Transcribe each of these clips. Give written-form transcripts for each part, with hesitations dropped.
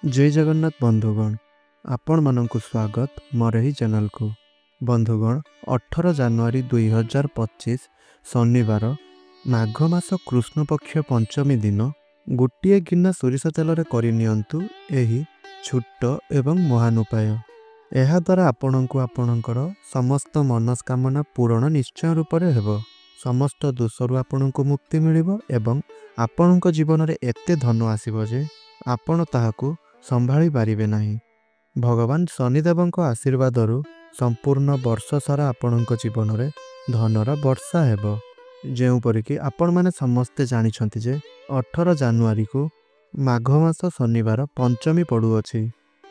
जय जगन्नाथ बंधुगण आपण मानक स्वागत मोर ही चैनल को। बंधुगण 18 जनवरी 2025 शनिवार माघ मास कृष्ण पक्ष पंचमी दिन गोटे गिना सोरिष तेल करनियंतु एही छुट्ट एवं महान उपाय। यह द्वारा आपणको आपणकर समस्त मनस्कामना पूरण निश्चय रूप से हेब। समस्त दोषरु आपणको मुक्ति मिलिब एवं आपणको जीवन में एते धन आसीब जे आपण ताहाकू संभाली पारिबे नाही। भगवान शनिदेवଙ୍କ आशीर्वादरु संपूर्ण वर्ष सारा आपणको जीवन में धनर वर्षा हेब। जेउपरि कि आपण माने समस्ते जानिछंती जे 18 जनवरी को माघ मास शनिवार पंचमी पड़ुअछि।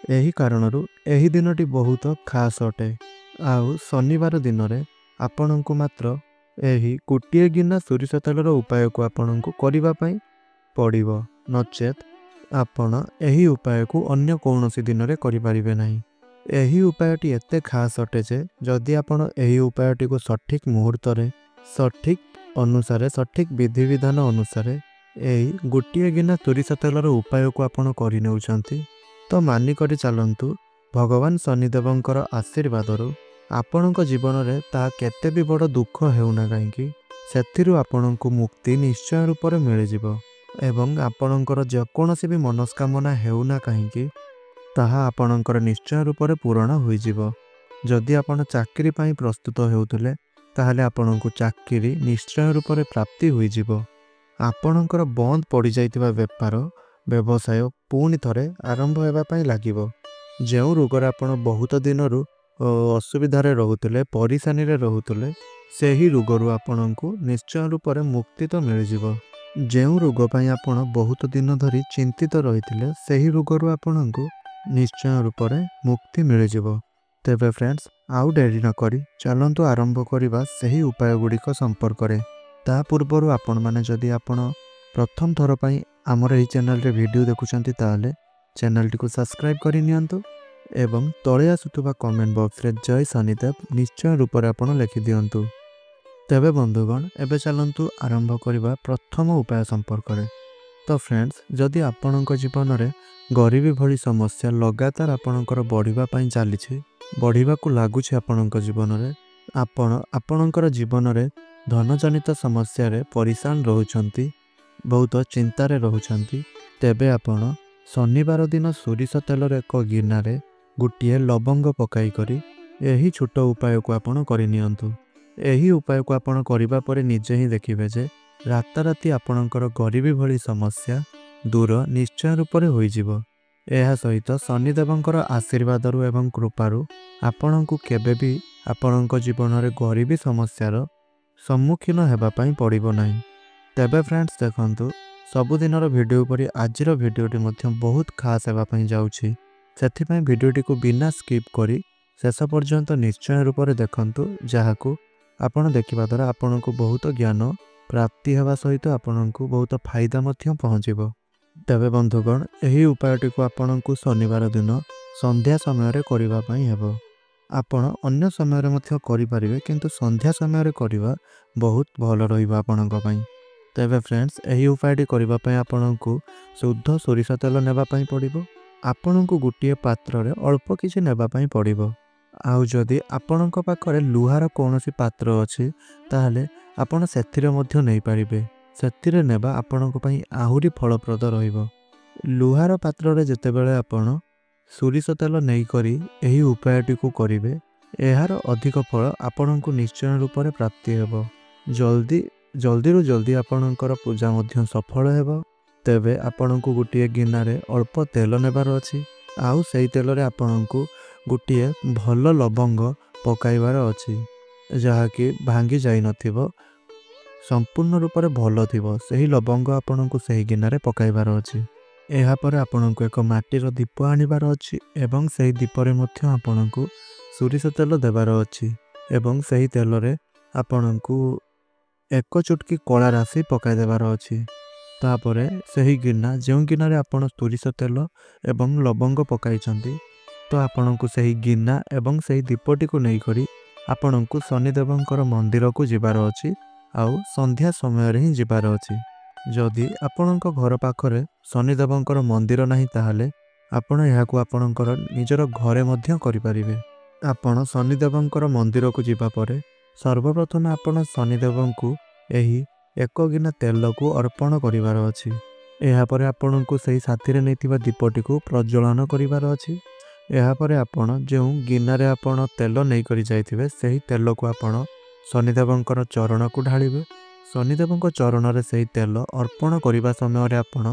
एही कारणरु एही दिनटी बहुत खास अटे। आउ शनिवार दिन रे आपणको मात्र एही गोटे गिना सोरिष तेलर उपाय को आपणको करिबा पई पड़िबो। नचेत आपण एही उपाय को अन्य कौनसी दिन रे करि परिबे नाही। एही उपायटी एते खास अटे जे जदि आपण एही उपायटी को सठिक मुहूर्त रे सठिक अनुसारे सठिक विधि विधान अनुसारे एही गोटे गिना सोरिष तेलर उपाय को आपण करि नेउछंती तो मानि करि चलंतु भगवान शनिदेवंकर आशीर्वादरु आपणको जीवन रे ता केते भी बड़ दुख हेउना काहेकि सेथिरु आपणको मुक्ति निश्चय रूप रे मिलि जिवो एवं आपणकर जेकोसी भी मनस्कामना हेउना काहेकि ताहा आपणकर निश्चय रूप से पूरण होई जिवो। जदि आपण चाकरी पाई प्रस्तुत हेउथले ताहले आपणको चाकरी निश्चय रूप से प्राप्ति होई जिवो। आपणकर बंद पड़ी जाइतिबा व्यापार व्यवसाय पुणी थरे आरंभ हेबा पई लागिवो। जेउ रोगर आपण बहुत दिनरु असुविधारे रहुतले परेशानी रे रहुतले सेही रोगरु आपणको निश्चय रूप से मुक्ति तो मिल जिवो। जेउ रोग पाई आपण बहुत दिन धरी चिंतित रहिथिले सेही रोगरु आपणको निश्चय रूप से मुक्ति मिल जिवो। तेबे फ्रेंड्स आउ डेरी न करी चलंतु आरंभ करिबा सेही उपाय गुड़िक संपर्क रे। ता पूर्वरु आपण माने जदि आपण प्रथम थर पाई हमर एही चैनल रे वीडियो देखुचंती ताले चैनल टी को सब्सक्राइब करि नियंतु एवं तळे आसुतबा कमेंट बॉक्स रे जय शनिदेव निश्चय रूप से आपण लिखि दियंतु। तेबे बंधुगण एबे चलंतु आरंभ करिबा प्रथम उपाय संपर्क रे। तो फ्रेंड्स जदि आपणको जीवन रे गरीबी भली समस्या लगातार आपणकर बढ़िबा पई चलीछि बढ़िबा को लागुछि आपणको जीवन रे आपणकर जीवन रे धन जनित समस्या रे परेशान रहउछंती बहुत चिंता रे रहउछंती तेबे आपण शनिवार दिन सोरिष तेल रे एक गिना रे गुटिए लवंग पकाई करी एही छोट उपाय को आपण करि नियंतु। एही उपाय को आपण करिबा परे निजे ही देखिबे जे राताराती आपणकर गरीबी भली समस्या दूर निश्चय रूप से होई जिवो। एहा सहित शनिदेवंकर आशीर्वादरु एवं कृपारु आपणको केबे भी आपणको जीवन रे गरीबी समस्यार सम्मुखीन हेबा पई पड़िबो नाही। तेबे फ्रेंड्स देखंतु सबुदिनर वीडियो परि आजिर वीडियोटी मध्य बहुत खास हेबा पई जाउछि। सेथि पई वीडियोटी को बिना स्किप करी शेष पर्यंत निश्चय रूप से देखंतु जाहाकू आपण देखिबा द्वारा आपणको बहुत ज्ञान प्राप्ति हेबा सहित आपणको बहुत फायदा मध्य पहुँचीबो। तेबे बंधुगण एही उपायटी को आपणको शनिवार दिन संध्या समय रे करिबा पई हेबो। आपण अन्य समय रे मध्य करि परिबे किंतु संध्या समय रे करिबा बहुत भलो रहिबा आपणको पई। तेबे फ्रेंड्स एही उपायटी करिबा पई आपणको शुद्ध सोरिष तेल नेबा पई पड़िबो। आपणको गुटिए पात्र रे अल्प किछि नेबा पई पड़िबो। आउ जदि आपणको पाखरे लुहार कोनोसी पात्र अछि ताहले आपण सेथिरे मध्य नै पारिबे। सेथिरे नेबा आपणको पई आहुरी फलप्रद रहिबो। लुहार पात्र रे जेतेबेले आपण सोरिष तेल नै करी एही उपायटी को करिवे एहार अधिक फल आपणको निश्चय रूप से प्राप्ति हेबो। जल्दी आपणकर पूजा मध्य सफल हेबो। तेबे आपणको गुटिए गिना रे अल्प तेल नेबार अछि आउ सेही तेल रे आपणको गुटिए भल लवंग पकाइबार अछि जहा कि भांगी जाई नथिबो संपूर्ण रूप से भल थिबो। सेही लवंग आपणको सेही गिना रे पकाइबार अछि। एहा पर आपणको एक माटीर दीप आनिबार अछि एवं सेही दीप रे मध्य आपणको सोरिष तेल देबार अछि एवं सेही तेल रे आपणको एक चुटकी कला राशि पकाइ देबार अछि। तापरे सेही गिना जेउ गिना रे आपण सोरिष तेल एवं लवंग पकाइछंती तो आपणको सेही गिना एवं सेही दीपटी को नै करी आपणको शनिदेवंकर मंदिर को जिबार अछि आउ संध्या समय रे ही जिबार अछि। जदि आपणको घर पाखरे शनिदेवंकर मंदिर नाही ताहले ଆପଣ ଏହାକୁ ଆପଣଙ୍କର ନିଜର ଘରେ ମଧ୍ୟ କରିପାରିବେ। ଆପଣ ଶନିଦେବଙ୍କର ମନ୍ଦିରକୁ ଯିବା ପରେ ସର୍ବପ୍ରଥମେ ଆପଣ ଶନିଦେବଙ୍କୁ ଏହି 1 ଗିନା ତେଲକୁ ଅର୍ପଣ କରିବାର ଅଛି। ଏହାପରେ ଆପଣଙ୍କୁ ସେହି ସାଥିରେ ନେଇଥିବା ଦୀପଟିକୁ ପ୍ରଜ୍ୱଳନ କରିବାର ଅଛି। ଏହାପରେ ଆପଣ ଯେଉଁ ଗିନାରେ ଆପଣ ତେଲ ନେଇକରି ଯାଇଥିବେ ସେହି ତେଲକୁ ଆପଣ ଶନିଦେବଙ୍କର ଚରଣକୁ ଢାଳିବେ। ଶନିଦେବଙ୍କ ଚରଣରେ ସେହି ତେଲ ଅର୍ପଣ କରିବା ସମୟରେ ଆପଣ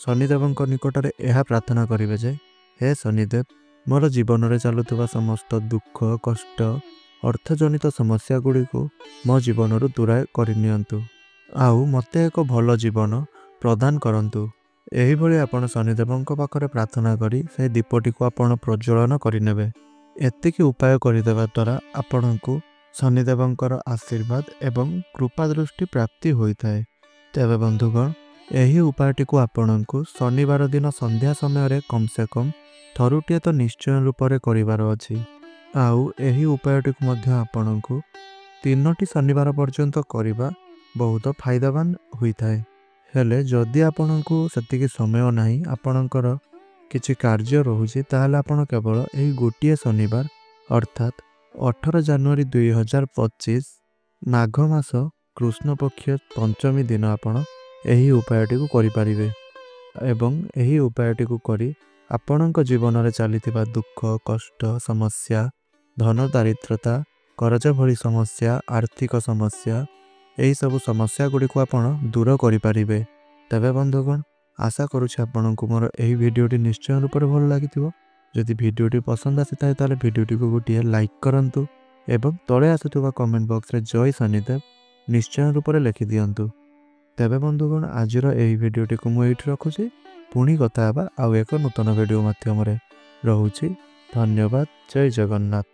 ଶନିଦେବଙ୍କ ନିକଟରେ ଏହା ପ୍ରାର୍ଥନା କରିବେ ଯେ, ହେ ଶନିଦେବ, ମୋର ଜୀବନରେ ଚାଲୁଥିବା ସମସ୍ତ ଦୁଃଖ, କଷ୍ଟ, ଅର୍ଥଜନିତ ସମସ୍ୟା ଗୁଡ଼ିକୁ ମୋ ଜୀବନରୁ ଦୂର କରିନିଅନ୍ତୁ, ଆଉ ମୋତେ ଏକ ଭଲ ଜୀବନ ପ୍ରଦାନ କରନ୍ତୁ। ଏହିଭଳି ଆପଣ ଶନିଦେବଙ୍କ ପାଖରେ ପ୍ରାର୍ଥନା କରି ସେହି ଦୀପଟିକୁ ଆପଣ ପ୍ରଜ୍ୱଳନ କରିନେବେ। ଏତିକି ଉପାୟ କରିଦେବା ଦ୍ୱାରା ଆପଣଙ୍କୁ ଶନିଦେବଙ୍କର ଆଶୀର୍ବାଦ ଏବଂ କୃପା ଦୃଷ୍ଟି ପ୍ରାପ୍ତି ହୋଇଥାଏ। ତେବେ ବନ୍ଧୁଗଣ, ଏହି ଉପାୟଟିକୁ ଆପଣଙ୍କୁ ଶନିବାର ଦିନ ସନ୍ଧ୍ୟା ସମୟରେ କମ୍ ସେ କମ୍ ଥରୁଟିଏ ତ ନିଶ୍ଚୟ ରୂପରେ କରିବାର ଅଛି। ଆଉ ଏହି ଉପାୟଟିକୁ ମଧ୍ୟ ଆପଣଙ୍କୁ 3ଟି ଶନିବାର ପର୍ଯ୍ୟନ୍ତ କରିବା ବହୁତ ଫାଇଦାବାନ ହୋଇଥାଏ। ହେଲେ ଯଦି ଆପଣଙ୍କୁ ସେତିକି ସମୟ ନାହିଁ, ଆପଣଙ୍କର କିଛି କାର୍ଯ୍ୟ ରହୁଛି, ତାହେଲେ ଆପଣ କେବଳ ଏହି ଗୋଟିଏ ଶନିବାର ଅର୍ଥାତ୍ 18 ଜାନୁଆରୀ 2025 ମାଘ ମାସ କୃଷ୍ଣପକ୍ଷ ପଞ୍ଚମୀ ଦିନ ଆପଣ ଏହି ଉପାୟଟିକୁ କରିପାରିବେ ଏବଂ ଏହି ଉପାୟଟିକୁ କରି ଆପଣଙ୍କ ଜୀବନରେ ଚାଲିଥିବା ଦୁଃଖ, କଷ୍ଟ, ସମସ୍ୟା, ଧନ ଦାରିଦ୍ରତା, କରଜ ଭଳି ସମସ୍ୟା, ଆର୍ଥିକ ସମସ୍ୟା, ଏହିସବୁ ସମସ୍ୟା ଗୁଡ଼ିକୁ ଆପଣ ଦୂର କରିପାରିବେ। ତେବେ ବନ୍ଧୁଗଣ, ଆଶା କରୁଛି ଆପଣଙ୍କୁ ମୋର ଏହି ଭିଡ଼ିଓଟି ନିଶ୍ଚୟ ରୂପରେ ଭଲ ଲାଗିଥିବ। ଯଦି ଭିଡ଼ିଓଟି ପସନ୍ଦ ଆସିଥାଏ ତାହେଲେ ଭିଡ଼ିଓଟିକୁ ଗୋଟିଏ ଲାଇକ୍ କରନ୍ତୁ ଏବଂ ତଳେ ଆସୁଥିବା କମେଣ୍ଟ ବକ୍ସରେ ଜୟ ଶନିଦେବ ନିଶ୍ଚୟ ରୂପରେ ଲେଖିଦିଅନ୍ତୁ। ତେବେ ବନ୍ଧୁଗଣ, ଆଜିର ଏହି ଭିଡ଼ିଓଟିକୁ ମୁଁ ଏଇଠି ରଖୁଛି। ପୁଣି କଥା ହେବା ଆଉ ଏକ ନୂତନ ଭିଡ଼ିଓ ମାଧ୍ୟମରେ। ରହୁଛି। ଧନ୍ୟବାଦ। ଜୟ ଜଗନ୍ନାଥ।